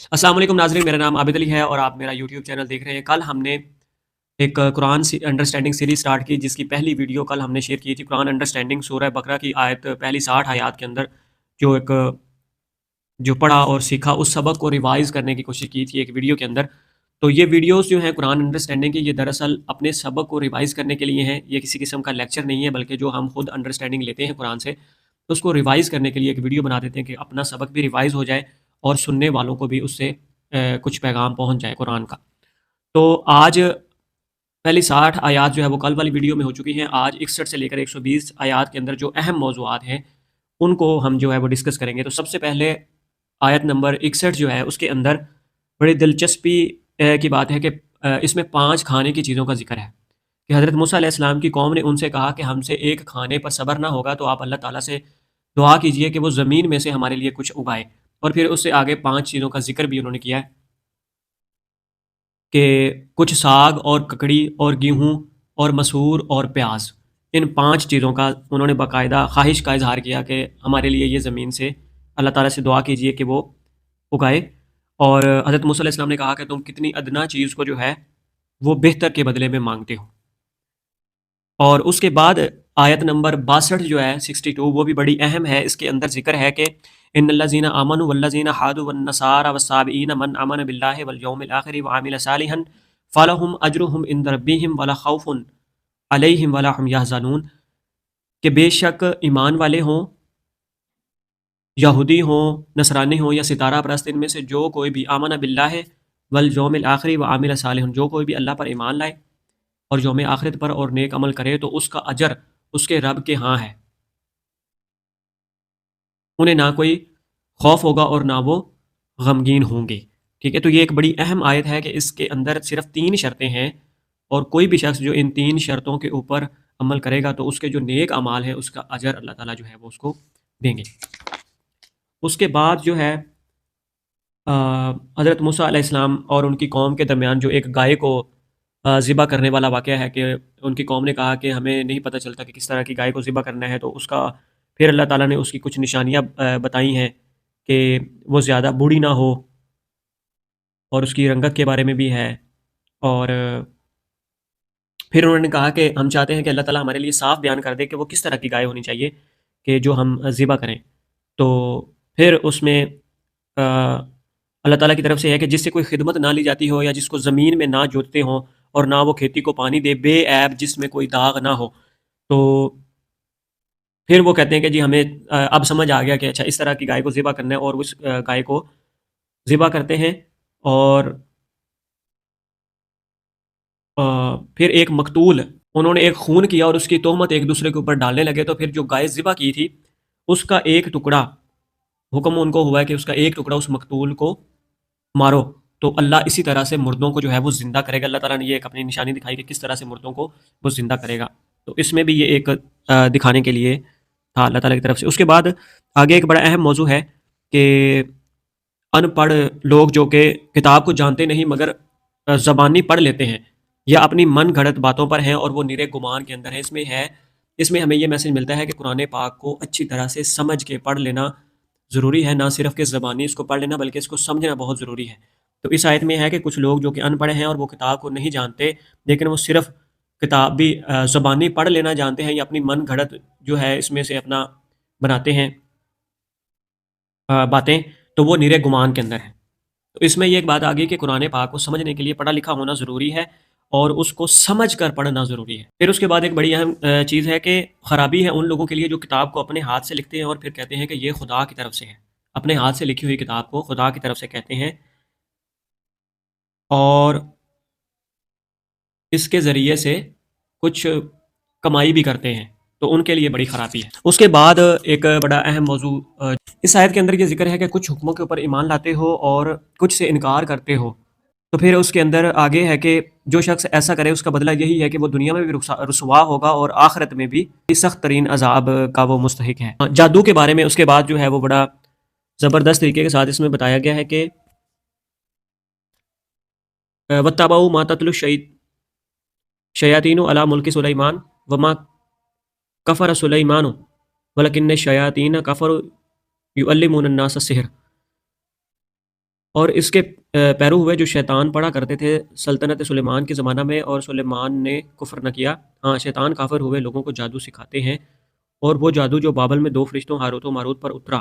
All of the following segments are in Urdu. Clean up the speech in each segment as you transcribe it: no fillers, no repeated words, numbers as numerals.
السلام علیکم ناظرین، میرا نام عابد علی ہے اور آپ میرا یوٹیوب چینل دیکھ رہے ہیں۔ کل ہم نے ایک قرآن انڈرسٹینڈنگ سیریز سٹارٹ کی، جس کی پہلی ویڈیو کل ہم نے شیئر کی تھی قرآن انڈرسٹینڈنگ سورہ بقرہ کی آیت پہلی 60 آیات کے اندر جو پڑھا اور سیکھا اس سبق کو ریوائز کرنے کی کوشش کی تھی ایک ویڈیو کے اندر۔ تو یہ ویڈیوز جو ہیں قرآن انڈرسٹینڈنگ کی، یہ دراصل اپنے سبق کو ریوائز کرنے کے لیے ہیں۔ یہ کسی قسم کا لیکچر نہیں ہے، بلکہ جو ہم خود انڈرسٹینڈنگ لیتے ہیں قرآن سے تو اس کو ریوائز کرنے کے لیے ایک ویڈیو بنا دیتے ہیں کہ اپنا سبق بھی ریوائز ہو جائے اور سننے والوں کو بھی اس سے کچھ پیغام پہنچ جائے قرآن کا۔ تو آج پہلی 60 آیات جو ہے وہ کل والی ویڈیو میں ہو چکی ہیں۔ آج 61 سے لے کر 120 آیات کے اندر جو اہم موضوعات ہیں ان کو ہم جو ہے وہ ڈسکس کریں گے۔ تو سب سے پہلے آیت نمبر 61 جو ہے اس کے اندر بڑی دلچسپی کی بات ہے کہ اس میں 5 کھانے کی چیزوں کا ذکر ہے کہ حضرت موسیٰ علیہ السلام کی قوم نے ان سے کہا کہ ہم سے ایک کھانے پر صبر نہ ہوگا تو آپ اللہ تعالیٰ سے دعا کیجئے کہ وہ زمین میں سے ہمارے لیے کچھ اگائے، اور پھر اس سے آگے 5 چیزوں کا ذکر بھی انہوں نے کیا ہے کہ کچھ ساگ اور ککڑی اور گیہوں اور مسور اور پیاز، ان 5 چیزوں کا انہوں نے باقاعدہ خواہش کا اظہار کیا کہ ہمارے لیے یہ زمین سے اللہ تعالیٰ سے دعا کیجئے کہ وہ اگائے۔ اور حضرت موسیٰ علیہ السلام نے کہا کہ تم کتنی ادنا چیز کو جو ہے وہ بہتر کے بدلے میں مانگتے ہو۔ اور اس کے بعد آیت نمبر 62 جو ہے 62 وہ بھی بڑی اہم ہے۔ اس کے اندر ذکر ہے کہ ان الذین آمنوا والذین حادوا والنصارى والصابئین من آمن باللہ والیوم الآخر وعمل صالحا فلہم اجرہم عند ربہم ولا خوف علیہم ولا هم یحزنون، کہ بے شک ایمان والے ہوں، یہودی ہوں، نصرانی ہوں یا ستارہ پرست، ان میں سے جو کوئی بھی آمن باللہ والیوم الآخر وعمل صالحا، جو کوئی بھی اللہ پر ایمان لائے اور یوم آخرت پر اور نیک عمل کرے تو اس کا اجر اس کے رب کے ہاں ہے، انہیں نہ کوئی خوف ہوگا اور نہ وہ غمگین ہوں گے۔ ٹھیک ہے، تو یہ ایک بڑی اہم آیت ہے کہ اس کے اندر صرف 3 شرطیں ہیں، اور کوئی بھی شخص جو ان 3 شرطوں کے اوپر عمل کرے گا تو اس کے جو نیک اعمال ہیں اس کا اجر اللہ تعالیٰ جو ہے وہ اس کو دیں گے۔ اس کے بعد جو ہے حضرت موسیٰ علیہ السلام اور ان کی قوم کے درمیان جو ایک گائے کو ذبح کرنے والا واقعہ ہے کہ ان کی قوم نے کہا کہ ہمیں نہیں پتہ چلتا کہ کس طرح کی گائے کو ذبح کرنا ہے، تو اس کا پھر اللہ تعالیٰ نے اس کی کچھ نشانیاں بتائی ہیں کہ وہ زیادہ بوڑھی نہ ہو، اور اس کی رنگت کے بارے میں بھی ہے۔ اور پھر انہوں نے کہا کہ ہم چاہتے ہیں کہ اللہ تعالیٰ ہمارے لیے صاف بیان کر دے کہ وہ کس طرح کی گائے ہونی چاہیے کہ جو ہم ذبح کریں۔ تو پھر اس میں اللہ تعالیٰ کی طرف سے ہے کہ جس سے کوئی خدمت نہ لی جاتی ہو، یا جس کو زمین میں نہ جوتتے ہوں اور نہ وہ کھیتی کو پانی دے، بے عیب، جس میں کوئی داغ نہ ہو۔ تو پھر وہ کہتے ہیں کہ جی ہمیں اب سمجھ آ گیا کہ اچھا اس طرح کی گائے کو ذبح کرنا ہے، اور اس گائے کو ذبح کرتے ہیں۔ اور پھر ایک مقتول، انہوں نے ایک خون کیا اور اس کی تہمت ایک دوسرے کے اوپر ڈالنے لگے، تو پھر جو گائے ذبح کی تھی اس کا ایک ٹکڑا، حکم ان کو ہوا ہے کہ اس کا ایک ٹکڑا اس مقتول کو مارو، تو اللہ اسی طرح سے مردوں کو جو ہے وہ زندہ کرے گا۔ اللہ تعالیٰ نے یہ ایک اپنی نشانی دکھائی کہ کس طرح سے مردوں کو وہ زندہ کرے گا، تو اس میں بھی یہ ایک دکھانے کے لیے تھا اللہ تعالیٰ کی طرف سے۔ اس کے بعد آگے ایک بڑا اہم موضوع ہے کہ ان پڑھ لوگ جو کہ کتاب کو جانتے نہیں مگر زبانی پڑھ لیتے ہیں یا اپنی من گھڑت باتوں پر ہیں اور وہ نرے گمان کے اندر ہیں، اس میں ہمیں یہ میسج ملتا ہے کہ قرآن پاک کو اچھی طرح سے سمجھ کے پڑھ لینا ضروری ہے، نہ صرف کہ زبانی اس کو پڑھ لینا بلکہ اس کو سمجھنا بہت ضروری ہے۔ تو اس آیت میں ہے کہ کچھ لوگ جو کہ ان پڑھ ہیں اور وہ کتاب کو نہیں جانتے، لیکن وہ صرف کتاب بھی زبانی پڑھ لینا جانتے ہیں یا اپنی من گھڑت جو ہے اس میں سے اپنا بناتے ہیں باتیں، تو وہ نرے گمان کے اندر ہیں۔ تو اس میں یہ ایک بات آ گئی کہ قرآن پاک کو سمجھنے کے لیے پڑھا لکھا ہونا ضروری ہے اور اس کو سمجھ کر پڑھنا ضروری ہے۔ پھر اس کے بعد ایک بڑی اہم چیز ہے کہ خرابی ہے ان لوگوں کے لیے جو کتاب کو اپنے ہاتھ سے لکھتے ہیں اور پھر کہتے ہیں کہ یہ خدا کی طرف سے ہے، اپنے ہاتھ سے لکھی ہوئی کتاب کو خدا کی طرف سے کہتے ہیں اور اس کے ذریعے سے کچھ کمائی بھی کرتے ہیں، تو ان کے لیے بڑی خرابی ہے۔ اس کے بعد ایک بڑا اہم موضوع اس آیت کے اندر یہ ذکر ہے کہ کچھ حکموں کے اوپر ایمان لاتے ہو اور کچھ سے انکار کرتے ہو، تو پھر اس کے اندر آگے ہے کہ جو شخص ایسا کرے اس کا بدلہ یہی ہے کہ وہ دنیا میں بھی رسوا ہوگا اور آخرت میں بھی سخت ترین عذاب کا وہ مستحق ہے۔ جادو کے بارے میں اس کے بعد جو ہے وہ بڑا زبردست طریقے کے ساتھ اس میں بتایا گیا ہے کہ وَاتَّبَعُوا مَا تَتْلُو الشَّيَاطِينُ عَلَىٰ مُلْكِ سُلَيْمَانَ وَمَا كَفَرَ سُلَيْمَانُ وَلَكِنَّ الشَّيَاطِينَ كَفَرُوا يُعَلِّمُونَ النَّاسَ السِّحْرَ۔ اور اس کے پیرو ہوئے جو شیطان پڑھا کرتے تھے سلطنت سلیمان کے زمانہ میں، اور سلیمان نے کفر نہ کیا۔ ہاں، شیطان کافر ہوئے لوگوں کو جادو سکھاتے ہیں، اور وہ جادو جو بابل میں دو فرشتوں ہاروت و ماروت پر اترا،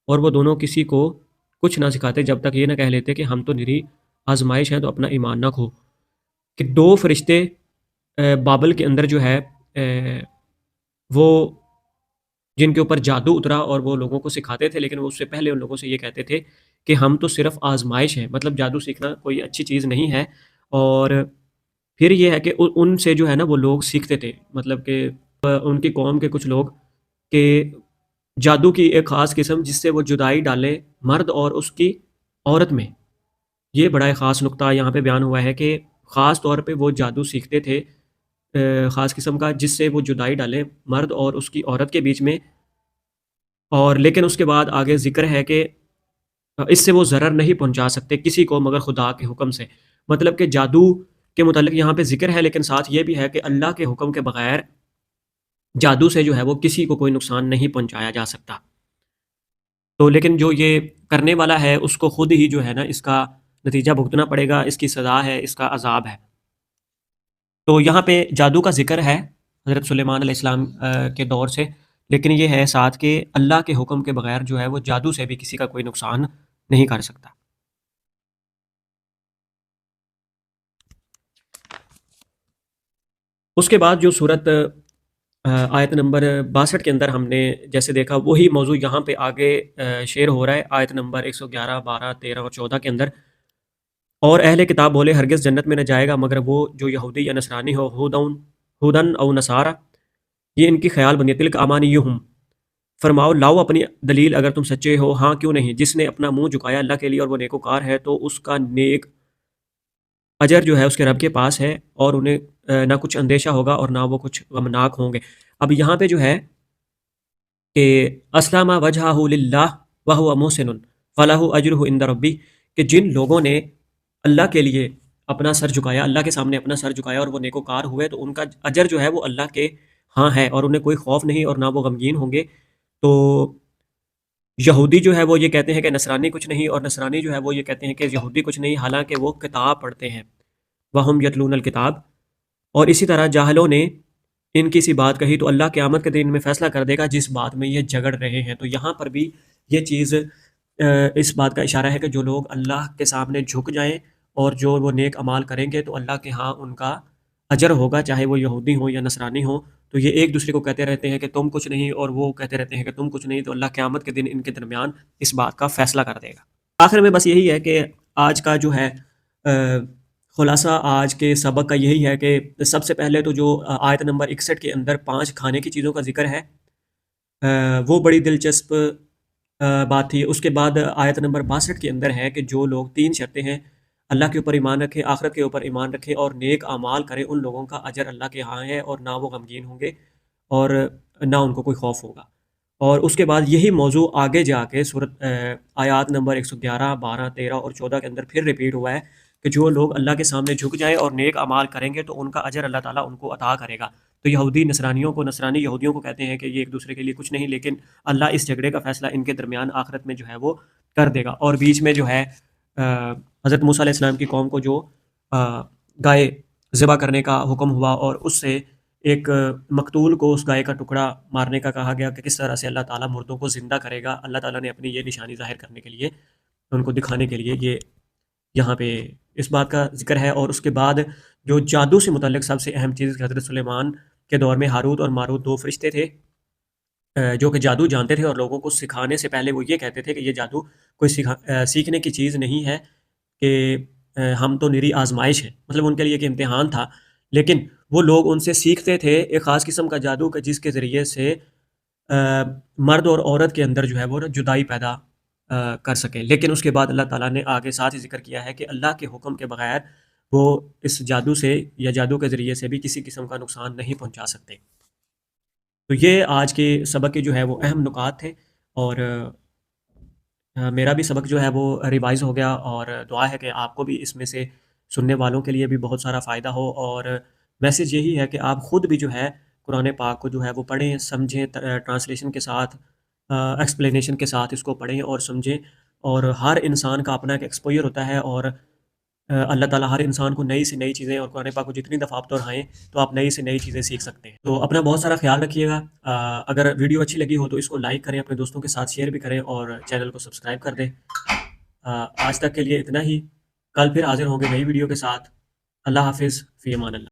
اور وہ دونوں کسی کو کچھ نہ سکھاتے جب تک یہ نہ کہہ لیتے کہ ہم تو نری آزمائش ہیں، تو اپنا ایمان نہ کھو۔ کہ دو فرشتے بابل کے اندر جو ہے وہ جن کے اوپر جادو اترا اور وہ لوگوں کو سکھاتے تھے، لیکن وہ اس سے پہلے ان لوگوں سے یہ کہتے تھے کہ ہم تو صرف آزمائش ہیں، مطلب جادو سیکھنا کوئی اچھی چیز نہیں ہے۔ اور پھر یہ ہے کہ ان سے جو ہے نا وہ لوگ سیکھتے تھے، مطلب کہ ان کی قوم کے کچھ لوگ، کہ جادو کی ایک خاص قسم جس سے وہ جدائی ڈالے مرد اور اس کی عورت میں۔ یہ بڑا ایک خاص نقطہ یہاں پہ بیان ہوا ہے کہ خاص طور پہ وہ جادو سیکھتے تھے خاص قسم کا، جس سے وہ جدائی ڈالے مرد اور اس کی عورت کے بیچ میں۔ اور لیکن اس کے بعد آگے ذکر ہے کہ اس سے وہ ضرر نہیں پہنچا سکتے کسی کو مگر خدا کے حکم سے۔ مطلب کہ جادو کے متعلق یہاں پہ ذکر ہے، لیکن ساتھ یہ بھی ہے کہ اللہ کے حکم کے بغیر جادو سے جو ہے وہ کسی کو کوئی نقصان نہیں پہنچایا جا سکتا۔ تو لیکن جو یہ کرنے والا ہے اس کو خود ہی جو ہے نا اس کا نتیجہ بھگتنا پڑے گا، اس کی سزا ہے، اس کا عذاب ہے۔ تو یہاں پہ جادو کا ذکر ہے حضرت سلیمان علیہ السلام کے دور سے، لیکن یہ ہے ساتھ کہ اللہ کے حکم کے بغیر جو ہے وہ جادو سے بھی کسی کا کوئی نقصان نہیں کر سکتا۔ اس کے بعد جو صورت آیت نمبر 62 کے اندر ہم نے جیسے دیکھا، وہی موضوع یہاں پہ آگے شیئر ہو رہا ہے آیت نمبر 111، 12، 13 اور 14 کے اندر۔ اور اہل کتاب بولے ہرگز جنت میں نہ جائے گا مگر وہ جو یہودی یا نصرانی ہو، ہودن او نصارہ، یہ ان کی خیال بندی تلک امانیہم، فرماؤ لاؤ اپنی دلیل اگر تم سچے ہو، ہاں کیوں نہیں، جس نے اپنا منہ جھکایا اللہ کے لیے اور وہ نیکوکار ہے تو اس کا نیک اجر جو ہے اس کے رب کے پاس ہے، اور انہیں نہ کچھ اندیشہ ہوگا اور نہ وہ کچھ غمناک ہوں گے۔ اب یہاں پہ جو ہے کہ اسلم وجہہ للہ وہو محسن فلہ اجرہ عند ربی، کہ جن لوگوں نے اللہ کے لیے اپنا سر جھکایا، اللہ کے سامنے اپنا سر جھکایا اور وہ نیکوکار ہوئے، تو ان کا اجر جو ہے وہ اللہ کے ہاں ہے، اور انہیں کوئی خوف نہیں اور نہ وہ غمگین ہوں گے۔ تو یہودی جو ہے وہ یہ کہتے ہیں کہ نصرانی کچھ نہیں، اور نصرانی جو ہے وہ یہ کہتے ہیں کہ یہودی کچھ نہیں، حالانکہ وہ کتاب پڑھتے ہیں، وہم یتلون الکتاب۔ اور اسی طرح جاہلوں نے ان کی سی بات کہی تو اللہ قیامت کے دن میں فیصلہ کر دے گا جس بات میں یہ جھگڑ رہے ہیں۔ تو یہاں پر بھی یہ چیز اس بات کا اشارہ ہے کہ جو لوگ اللہ کے سامنے جھک جائیں اور جو وہ نیک اعمال کریں گے تو اللہ کے ہاں ان کا اجر ہوگا، چاہے وہ یہودی ہوں یا نصرانی ہوں۔ تو یہ ایک دوسرے کو کہتے رہتے ہیں کہ تم کچھ نہیں، اور وہ کہتے رہتے ہیں کہ تم کچھ نہیں، تو اللہ قیامت کے دن ان کے درمیان اس بات کا فیصلہ کر دے گا۔ آخر میں بس یہی ہے کہ آج کا جو ہے خلاصہ آج کے سبق کا یہی ہے کہ سب سے پہلے تو جو آیت نمبر 61 کے اندر 5 کھانے کی چیزوں کا ذکر ہے، وہ بڑی دلچسپ بات تھی۔ اس کے بعد آیت نمبر 62 کے اندر ہے کہ جو لوگ 3 شرطیں ہیں، اللہ کے اوپر ایمان رکھے، آخرت کے اوپر ایمان رکھے اور نیک اعمال کرے، ان لوگوں کا اجر اللہ کے ہاں ہے، اور نہ وہ غمگین ہوں گے اور نہ ان کو کوئی خوف ہوگا۔ اور اس کے بعد یہی موضوع آگے جا کے سورت آیات نمبر 111، 12، 13 اور 14 کے اندر پھر ریپیٹ ہوا ہے کہ جو لوگ اللہ کے سامنے جھک جائیں اور نیک اعمال کریں گے تو ان کا اجر اللہ تعالیٰ ان کو عطا کرے گا۔ تو یہودی نصرانیوں کو، نصرانی یہودیوں کو کہتے ہیں کہ یہ ایک دوسرے کے لیے کچھ نہیں، لیکن اللہ اس جھگڑے کا فیصلہ ان کے درمیان آخرت میں جو ہے وہ کر دے گا۔ اور بیچ میں جو ہے حضرت موسیٰ علیہ السلام کی قوم کو جو گائے ذبح کرنے کا حکم ہوا اور اس سے ایک مقتول کو اس گائے کا ٹکڑا مارنے کا کہا گیا کہ کس طرح سے اللہ تعالیٰ مردوں کو زندہ کرے گا، اللہ تعالیٰ نے اپنی یہ نشانی ظاہر کرنے کے لیے، ان کو دکھانے کے لیے یہ یہاں پہ اس بات کا ذکر ہے۔ اور اس کے بعد جو جادو سے متعلق سب سے اہم چیز، حضرت سلیمان کے دور میں ہاروت اور ماروت 2 فرشتے تھے جو کہ جادو جانتے تھے، اور لوگوں کو سکھانے سے پہلے وہ یہ کہتے تھے کہ یہ جادو کوئی سیکھنے کی چیز نہیں ہے، کہ ہم تو نری آزمائش ہیں، مطلب ان کے لیے ایک امتحان تھا، لیکن وہ لوگ ان سے سیکھتے تھے ایک خاص قسم کا جادو کہ جس کے ذریعے سے مرد اور عورت کے اندر جو ہے وہ جدائی پیدا کر سکیں۔ لیکن اس کے بعد اللہ تعالیٰ نے آگے ساتھ ہی ذکر کیا ہے کہ اللہ کے حکم کے بغیر وہ اس جادو سے یا جادو کے ذریعے سے بھی کسی قسم کا نقصان نہیں پہنچا سکتے۔ تو یہ آج کے سبق کے جو ہے وہ اہم نکات تھے، اور میرا بھی سبق جو ہے وہ ریوائز ہو گیا، اور دعا ہے کہ آپ کو بھی اس میں سے سننے والوں کے لیے بھی بہت سارا فائدہ ہو۔ اور میسیج یہی ہے کہ آپ خود بھی جو ہے قرآن پاک کو جو ہے وہ پڑھیں، سمجھیں، ٹرانسلیشن کے ساتھ، ایکسپلینیشن کے ساتھ اس کو پڑھیں اور سمجھیں، اور ہر انسان کا اپنا ایک ایکسپوئر ہوتا ہے، اور اللہ تعالیٰ ہر انسان کو نئی سے نئی چیزیں، اور قرآن پاک کو جتنی دفعہ آپ دہرائیں تو آپ نئی سے نئی چیزیں سیکھ سکتے ہیں۔ تو اپنا بہت سارا خیال رکھیے گا۔ اگر ویڈیو اچھی لگی ہو تو اس کو لائک کریں، اپنے دوستوں کے ساتھ شیئر بھی کریں، اور چینل کو سبسکرائب کر دیں۔ آج تک کے لیے اتنا ہی، کل پھر حاضر ہوں گے نئی ویڈیو کے ساتھ۔ اللہ حافظ، فی امان اللہ۔